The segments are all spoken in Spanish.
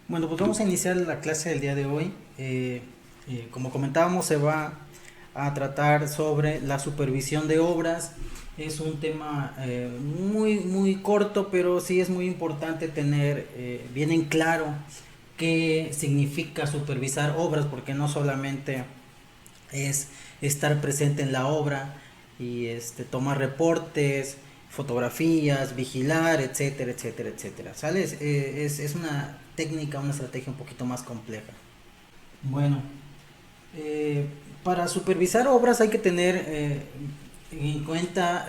Bueno, pues vamos a iniciar la clase del día de hoy. Como comentábamos, se va a tratar sobre la supervisión de obras. Es un tema muy corto, pero sí es muy importante tener bien en claro qué significa supervisar obras, porque no solamente es estar presente en la obra y tomar reportes, fotografías, vigilar, etcétera, etcétera, etcétera. ¿Sale? Es una técnica, una estrategia un poquito más compleja. Bueno, eh, para supervisar obras hay que tener en cuenta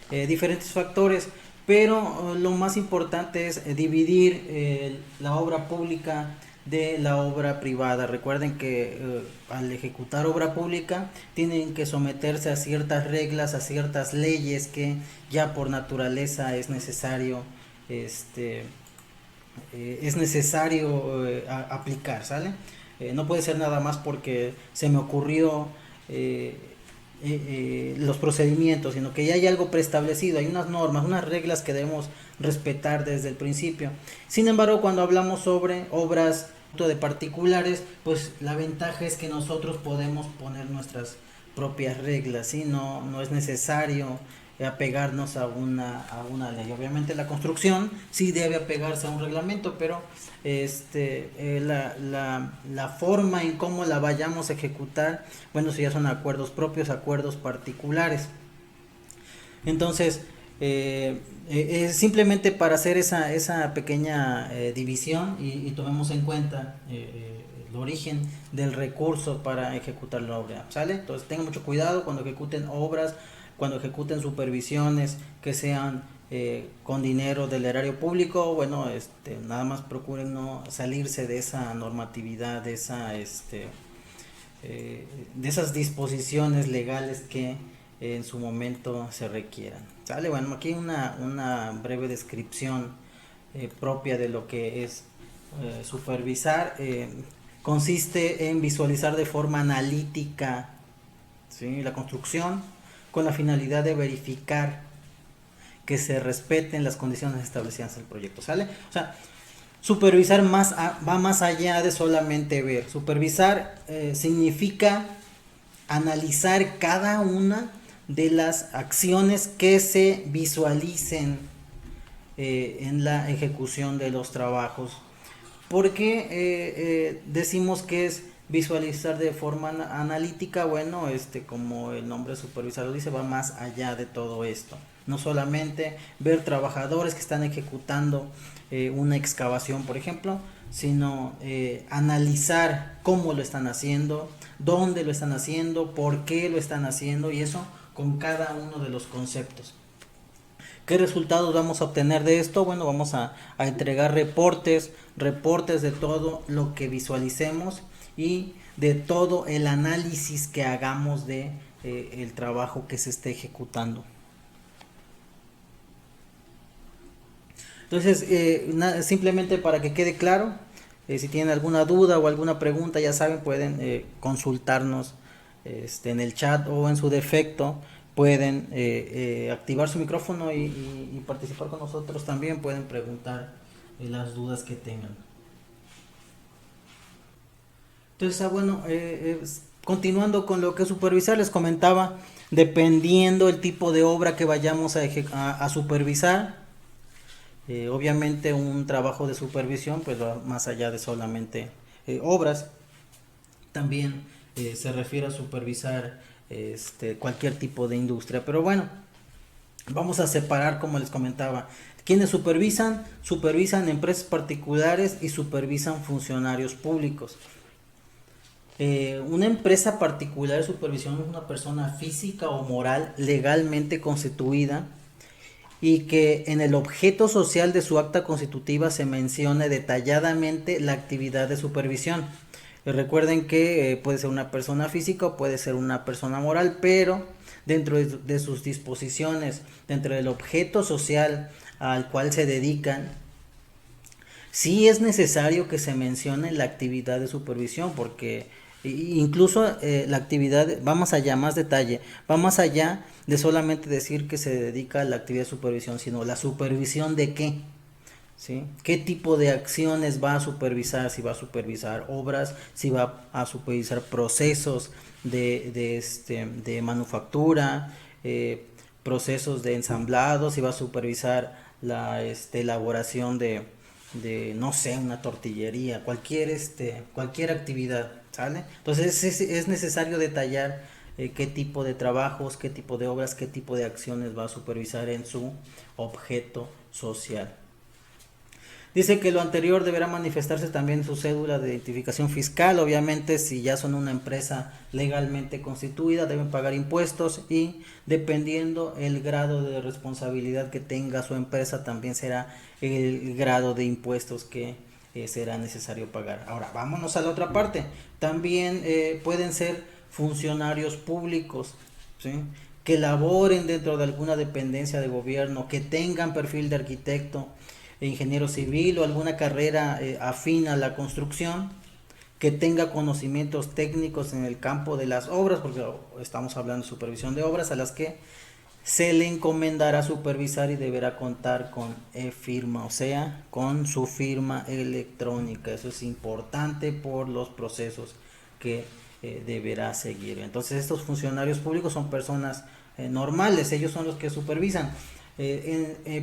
diferentes factores, pero lo más importante es dividir la obra pública de la obra privada. Recuerden que al ejecutar obra pública tienen que someterse a ciertas reglas, a ciertas leyes que ya por naturaleza este, es necesario aplicar, ¿sale? No puede ser nada más porque se me ocurrió eh, los procedimientos, sino que ya hay algo preestablecido, hay unas normas, unas reglas que debemos respetar desde el principio. Sin embargo, cuando hablamos sobre obras de particulares, pues la ventaja es que nosotros podemos poner nuestras propias reglas, ¿sí? No es necesario apegarnos a una ley. Obviamente la construcción sí debe apegarse a un reglamento, pero la forma en cómo la vayamos a ejecutar, bueno, si ya son acuerdos propios, acuerdos particulares. Entonces, es simplemente para hacer esa pequeña división y tomemos en cuenta el origen del recurso para ejecutar la obra, ¿sale? Entonces tengan mucho cuidado cuando ejecuten obras, cuando ejecuten supervisiones que sean con dinero del erario público. Bueno, nada más procuren no salirse de esa normatividad, de esas disposiciones legales que en su momento se requieran. ¿Sale? Bueno, aquí una breve descripción propia de lo que es supervisar. Consiste en visualizar de forma analítica, ¿sí?, la construcción con la finalidad de verificar que se respeten las condiciones establecidas en el proyecto. ¿Sale? O sea, supervisar va más allá de solamente ver. Supervisar significa analizar cada una de las acciones que se visualicen en la ejecución de los trabajos. ¿Por qué decimos que es visualizar de forma analítica? Bueno, como el nombre supervisor lo dice, va más allá de todo esto. No solamente ver trabajadores que están ejecutando una excavación, por ejemplo, sino analizar cómo lo están haciendo, dónde lo están haciendo, por qué lo están haciendo, y eso con cada uno de los conceptos. ¿Qué resultados vamos a obtener de esto? Bueno, vamos a entregar reportes de todo lo que visualicemos y de todo el análisis que hagamos de el trabajo que se esté ejecutando. Entonces, simplemente para que quede claro, si tienen alguna duda o alguna pregunta, ya saben, pueden consultarnos en el chat, o en su defecto pueden activar su micrófono y participar con nosotros también. Pueden preguntar las dudas que tengan. Entonces, bueno, continuando con lo que es supervisar, les comentaba, dependiendo el tipo de obra que vayamos a supervisar, obviamente un trabajo de supervisión pues va más allá de solamente obras. También se refiere a supervisar cualquier tipo de industria. Pero bueno, vamos a separar, como les comentaba, quienes supervisan. Supervisan empresas particulares y supervisan funcionarios públicos. Una empresa particular de supervisión es una persona física o moral legalmente constituida y que en el objeto social de su acta constitutiva se mencione detalladamente la actividad de supervisión. Recuerden que puede ser una persona física o puede ser una persona moral, pero dentro de sus disposiciones, dentro del objeto social al cual se dedican, sí es necesario que se mencione la actividad de supervisión, porque incluso la actividad va más allá, más detalle, va más allá de solamente decir que se dedica a la actividad de supervisión, sino la supervisión de qué. ¿sí? ¿Qué tipo de acciones va a supervisar? Si va a supervisar obras, si va a supervisar procesos de manufactura, procesos de ensamblado, si va a supervisar la elaboración no sé, una tortillería, cualquier actividad, ¿sale? Entonces es necesario detallar qué tipo de trabajos, qué tipo de obras, qué tipo de acciones va a supervisar en su objeto social. Dice que lo anterior deberá manifestarse también en su cédula de identificación fiscal. Obviamente, si ya son una empresa legalmente constituida, deben pagar impuestos y dependiendo el grado de responsabilidad que tenga su empresa, también será el grado de impuestos que será necesario pagar. Ahora, vámonos a la otra parte. También pueden ser funcionarios públicos, ¿sí? Que laboren dentro de alguna dependencia de gobierno, que tengan perfil de arquitecto, ingeniero civil o alguna carrera afín a la construcción, que tenga conocimientos técnicos en el campo de las obras, porque estamos hablando de supervisión de obras, a las que se le encomendará supervisar y deberá contar con e-firma, o sea, con su firma electrónica. Eso es importante por los procesos que deberá seguir. Entonces, estos funcionarios públicos son personas normales, ellos son los que supervisan.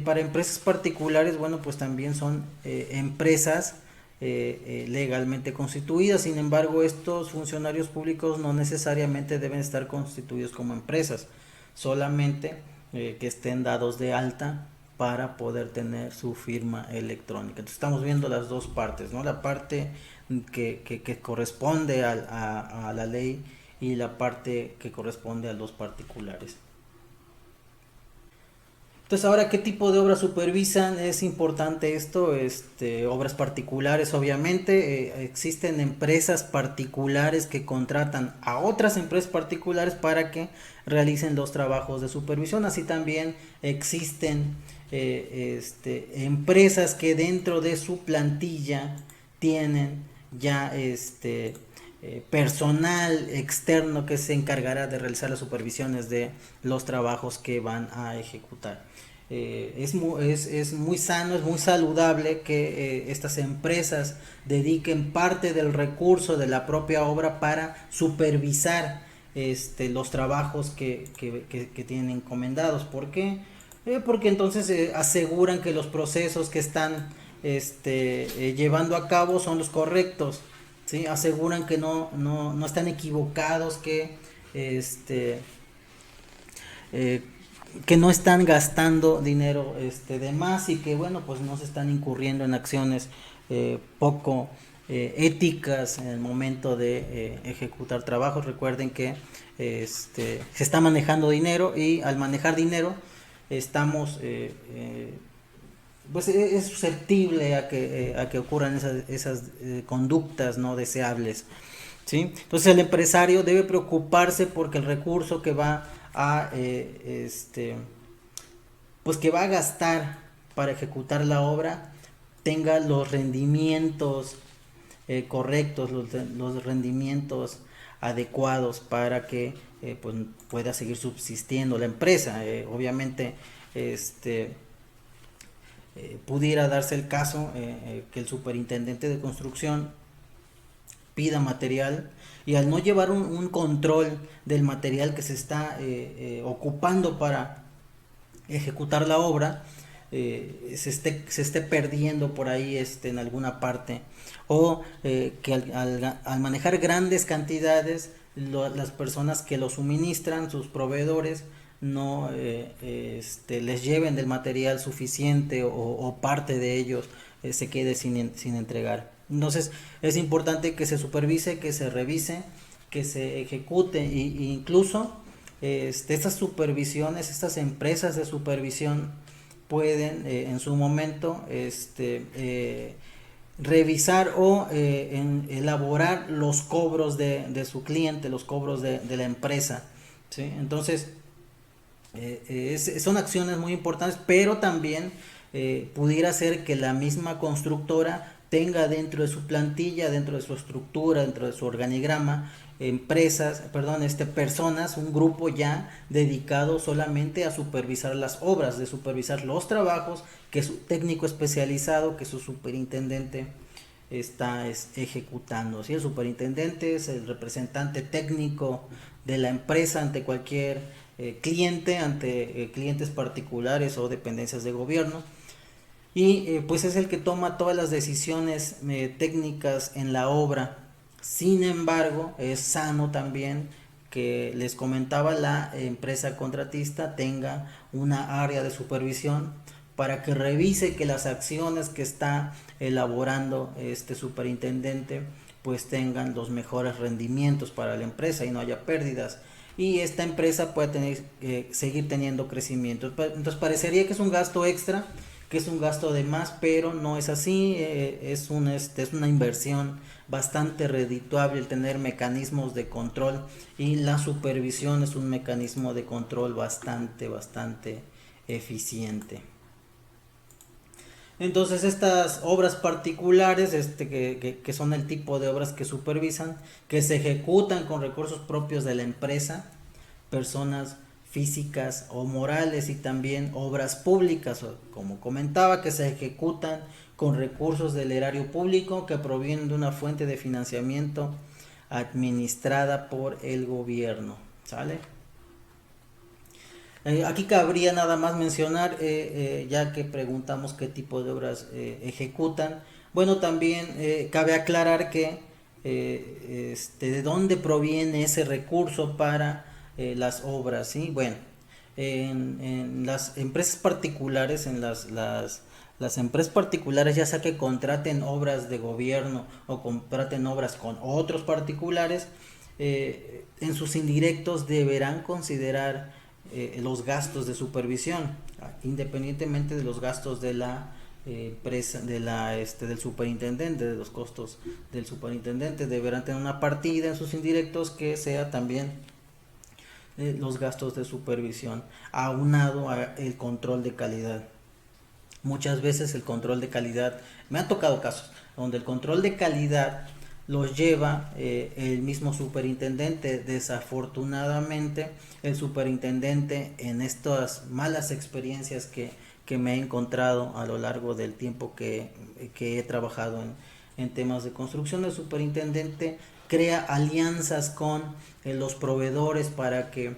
Para empresas particulares, bueno, pues también son empresas legalmente constituidas. Sin embargo, estos funcionarios públicos no necesariamente deben estar constituidos como empresas, solamente que estén dados de alta para poder tener su firma electrónica. Entonces estamos viendo las dos partes, ¿no? La parte que corresponde a la ley y la parte que corresponde a los particulares. Entonces, ahora, ¿qué tipo de obras supervisan? Es importante esto, obras particulares, obviamente. Existen empresas particulares que contratan a otras empresas particulares para que realicen los trabajos de supervisión. Así también existen empresas que dentro de su plantilla tienen ya personal externo que se encargará de realizar las supervisiones de los trabajos que van a ejecutar. Es muy sano, es muy saludable que estas empresas dediquen parte del recurso de la propia obra para supervisar los trabajos que tienen encomendados. ¿Por qué? Porque entonces aseguran que los procesos que están llevando a cabo son los correctos, ¿sí? Aseguran que no están equivocados, eh, que no están gastando dinero de más y que bueno, pues no se están incurriendo en acciones poco éticas en el momento de ejecutar trabajos. Recuerden que se está manejando dinero y al manejar dinero estamos pues es susceptible a que ocurran esas conductas no deseables, ¿sí? Entonces el empresario debe preocuparse porque el recurso que va a pues que va a gastar para ejecutar la obra tenga los rendimientos correctos, los rendimientos adecuados para que pues pueda seguir subsistiendo la empresa. Obviamente pudiera darse el caso que el superintendente de construcción pida material y al no llevar un control del material que se está ocupando para ejecutar la obra, se esté perdiendo por ahí en alguna parte, o que al manejar grandes cantidades las personas que lo suministran, sus proveedores, no les lleven del material suficiente o parte de ellos se quede sin entregar. Entonces es importante que se supervise, que se revise, que se ejecute y incluso estas supervisiones, estas empresas de supervisión pueden en su momento revisar o elaborar los cobros de su cliente, los cobros de la empresa, ¿sí? Entonces son acciones muy importantes, pero también pudiera ser que la misma constructora tenga dentro de su plantilla, dentro de su estructura, dentro de su organigrama, personas, un grupo ya dedicado solamente a supervisar las obras, de supervisar los trabajos que su técnico especializado, que su superintendente está ejecutando. ¿Sí? El superintendente es el representante técnico de la empresa ante cualquier cliente, ante clientes particulares o dependencias de gobierno, y pues es el que toma todas las decisiones técnicas en la obra. Sin embargo, es sano también que les comentaba, la empresa contratista tenga una área de supervisión para que revise que las acciones que está elaborando este superintendente pues tengan los mejores rendimientos para la empresa y no haya pérdidas, y esta empresa pueda seguir teniendo crecimiento. Entonces parecería que es un gasto extra, que es un gasto de más, pero no es así. Es una inversión bastante redituable el tener mecanismos de control, y la supervisión es un mecanismo de control bastante eficiente. Entonces estas obras particulares, que son el tipo de obras que supervisan, que se ejecutan con recursos propios de la empresa, personas físicas o morales, y también obras públicas, como comentaba, que se ejecutan con recursos del erario público que provienen de una fuente de financiamiento administrada por el gobierno. ¿Sale? Aquí cabría nada más mencionar, ya que preguntamos qué tipo de obras ejecutan. Bueno, también cabe aclarar que de dónde proviene ese recurso para las obras, ¿sí? Bueno, en las empresas particulares, las empresas particulares, ya sea que contraten obras de gobierno o contraten obras con otros particulares, en sus indirectos deberán considerar los gastos de supervisión, independientemente de los gastos de la empresa, del superintendente, de los costos del superintendente. Deberán tener una partida en sus indirectos que sea también los gastos de supervisión, aunado a el control de calidad. Muchas veces el control de calidad, me han tocado casos donde el control de calidad los lleva el mismo superintendente. Desafortunadamente, el superintendente, en estas malas experiencias que me he encontrado a lo largo del tiempo que he trabajado en temas de construcción, el superintendente crea alianzas con los proveedores para que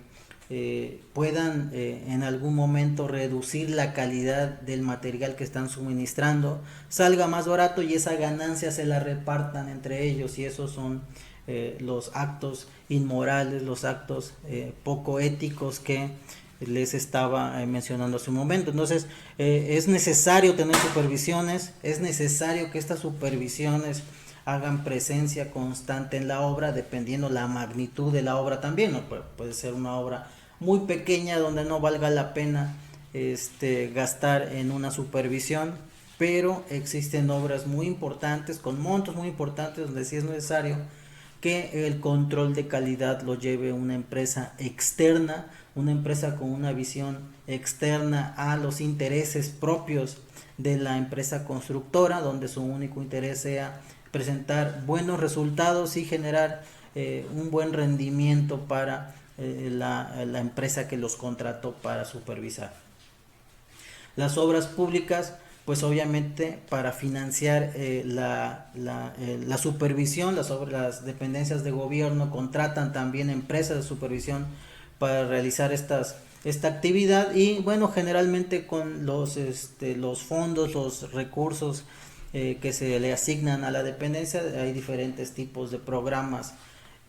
puedan en algún momento reducir la calidad del material que están suministrando, salga más barato, y esa ganancia se la repartan entre ellos, y esos son los actos inmorales, los actos poco éticos que les estaba mencionando hace un momento. Entonces es necesario tener supervisiones, es necesario que estas supervisiones hagan presencia constante en la obra, dependiendo la magnitud de la obra también, ¿no? Puede ser una obra muy pequeña donde no valga la pena gastar en una supervisión, pero existen obras muy importantes, con montos muy importantes, donde sí es necesario que el control de calidad lo lleve una empresa externa, una empresa con una visión externa a los intereses propios de la empresa constructora, donde su único interés sea presentar buenos resultados y generar un buen rendimiento para la empresa que los contrató para supervisar. Las obras públicas, pues obviamente para financiar la supervisión, las dependencias de gobierno contratan también empresas de supervisión para realizar esta actividad, y bueno, generalmente con los fondos, los recursos que se le asignan a la dependencia, hay diferentes tipos de programas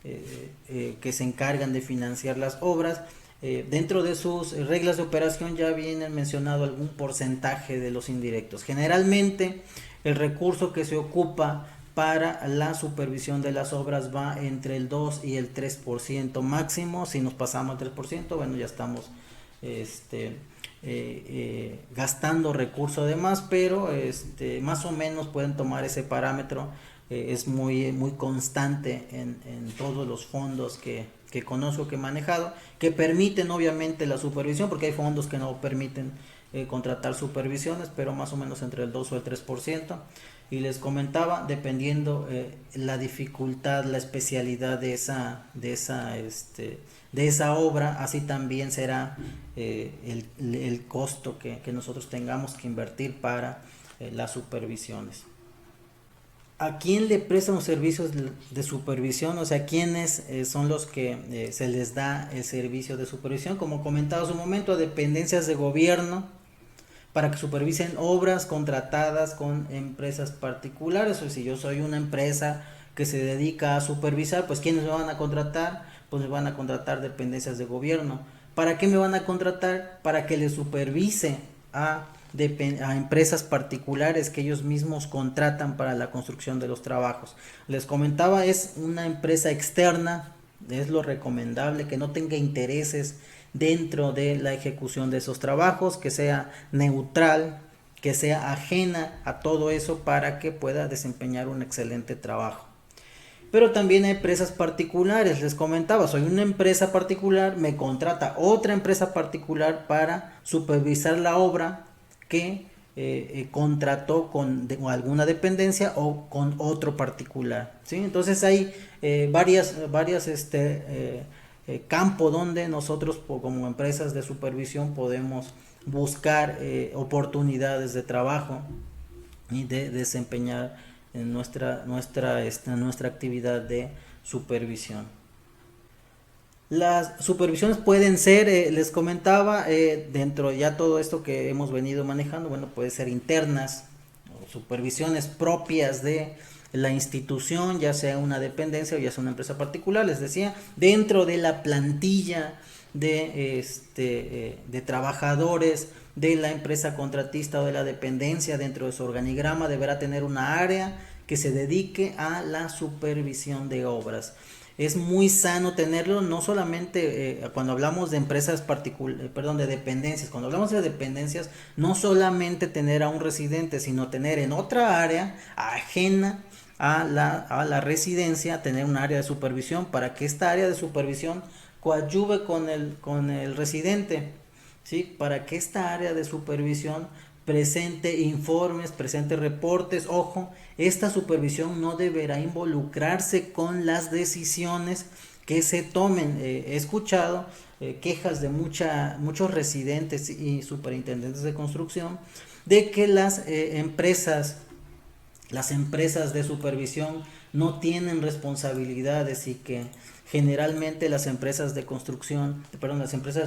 que se encargan de financiar las obras. Dentro de sus reglas de operación ya vienen mencionado algún porcentaje de los indirectos. Generalmente el recurso que se ocupa para la supervisión de las obras va entre el 2 y el 3% máximo. Si nos pasamos al 3%, bueno, ya estamos gastando recursos de más, pero más o menos pueden tomar ese parámetro. Es muy constante en todos los fondos que conozco, que he manejado, que permiten obviamente la supervisión, porque hay fondos que no permiten contratar supervisiones, pero más o menos entre el 2 o el 3%. Y les comentaba, dependiendo la dificultad, la especialidad de esa obra, así también será el costo que nosotros tengamos que invertir para las supervisiones. ¿A quién le prestan los servicios de supervisión? O sea, ¿quiénes son los que se les da el servicio de supervisión? Como comentaba hace un momento, a dependencias de gobierno para que supervisen obras contratadas con empresas particulares. O si yo soy una empresa que se dedica a supervisar, pues ¿quiénes me van a contratar? Pues me van a contratar dependencias de gobierno. ¿Para qué me van a contratar? Para que le supervise a empresas particulares que ellos mismos contratan para la construcción de los trabajos. Les comentaba, es una empresa externa, es lo recomendable, que no tenga intereses dentro de la ejecución de esos trabajos, que sea neutral, que sea ajena a todo eso para que pueda desempeñar un excelente trabajo. Pero también hay empresas particulares, les comentaba, soy una empresa particular, me contrata otra empresa particular para supervisar la obra que contrató con alguna dependencia o con otro particular, ¿sí? Entonces hay varias campos donde nosotros como empresas de supervisión podemos buscar oportunidades de trabajo y de desempeñar en nuestra actividad de supervisión. Las supervisiones pueden ser, les comentaba, dentro ya todo esto que hemos venido manejando, bueno, puede ser internas, o supervisiones propias de la institución, ya sea una dependencia o ya sea una empresa particular, les decía, dentro de la plantilla de trabajadores de la empresa contratista o de la dependencia, dentro de su organigrama deberá tener una área que se dedique a la supervisión de obras. Es muy sano tenerlo, no solamente cuando hablamos de empresas de dependencias, cuando hablamos de dependencias, no solamente tener a un residente, sino tener en otra área ajena a la residencia, tener un área de supervisión para que esta área de supervisión coadyuve con el residente, ¿sí? Para que esta área de supervisión presente informes, presente reportes. Ojo, esta supervisión no deberá involucrarse con las decisiones que se tomen. He escuchado quejas de muchos residentes y superintendentes de construcción de que las empresas de supervisión no tienen responsabilidades y que generalmente las empresas de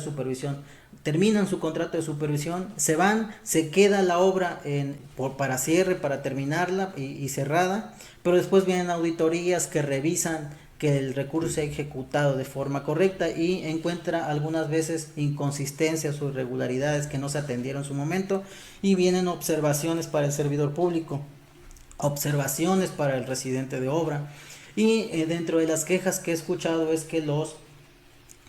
supervisión terminan su contrato de supervisión, se van, se queda la obra para cierre, para terminarla y cerrada, pero después vienen auditorías que revisan que el recurso se ha ejecutado de forma correcta y encuentra algunas veces inconsistencias o irregularidades que no se atendieron en su momento, y vienen observaciones para el servidor público, observaciones para el residente de obra. Y dentro de las quejas que he escuchado es que los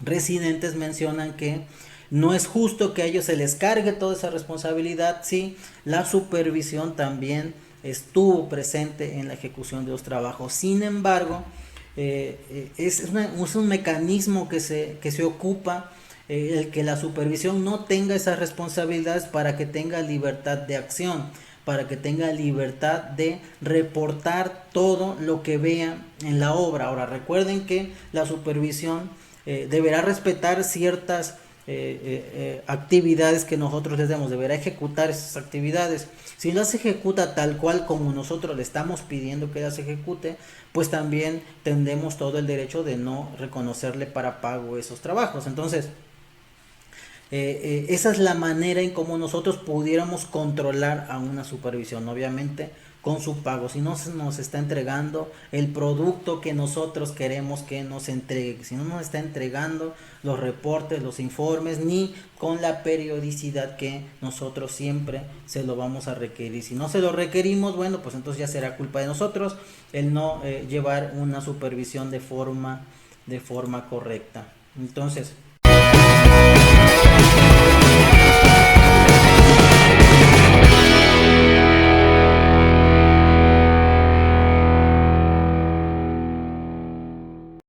residentes mencionan que no es justo que a ellos se les cargue toda esa responsabilidad si la supervisión también estuvo presente en la ejecución de los trabajos. Sin embargo, es un mecanismo que se ocupa, el que la supervisión no tenga esas responsabilidades para que tenga libertad de acción, para que tenga libertad de reportar todo lo que vea en la obra. Ahora, recuerden que la supervisión deberá respetar ciertas actividades que nosotros les demos, deberá ejecutar esas actividades. Si las ejecuta tal cual como nosotros le estamos pidiendo que las ejecute, pues también tendremos todo el derecho de no reconocerle para pago esos trabajos. Entonces, esa es la manera en cómo nosotros pudiéramos controlar a una supervisión, obviamente con su pago. Si no nos está entregando el producto que nosotros queremos que nos entregue, si no nos está entregando los reportes, los informes, ni con la periodicidad que nosotros siempre se lo vamos a requerir. Si no se lo requerimos, bueno, pues entonces ya será culpa de nosotros el no llevar una supervisión de forma correcta. Entonces,